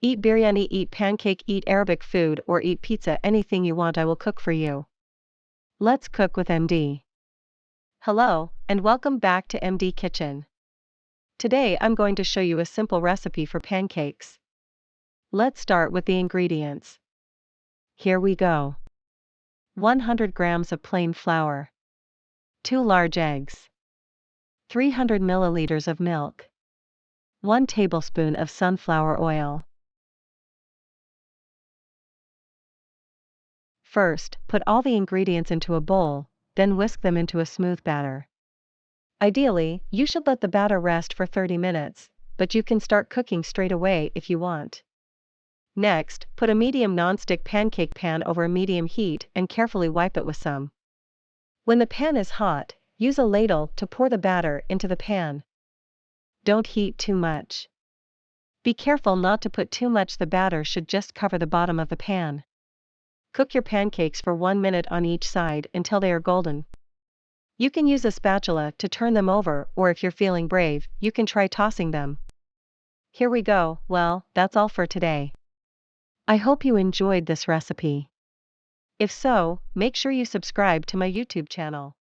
Eat biryani, eat pancake, eat Arabic food, or eat pizza, anything you want I will cook for you. Let's cook with MD. Hello, and welcome back to MD Kitchen. Today I'm going to show you a simple recipe for pancakes. Let's start with the ingredients. Here we go. 100 grams of plain flour. 2 large eggs. 300 milliliters of milk. 1 tablespoon of sunflower oil. First, put all the ingredients into a bowl, then whisk them into a smooth batter. Ideally, you should let the batter rest for 30 minutes, but you can start cooking straight away if you want. Next, put a medium nonstick pancake pan over a medium heat and carefully wipe it with some. When the pan is hot, use a ladle to pour the batter into the pan. Don't heat too much. Be careful not to put too much, the batter should just cover the bottom of the pan. Cook your pancakes for 1 minute on each side until they are golden. You can use a spatula to turn them over, or if you're feeling brave, you can try tossing them. Here we go. Well, that's all for today. I hope you enjoyed this recipe. If so, make sure you subscribe to my YouTube channel.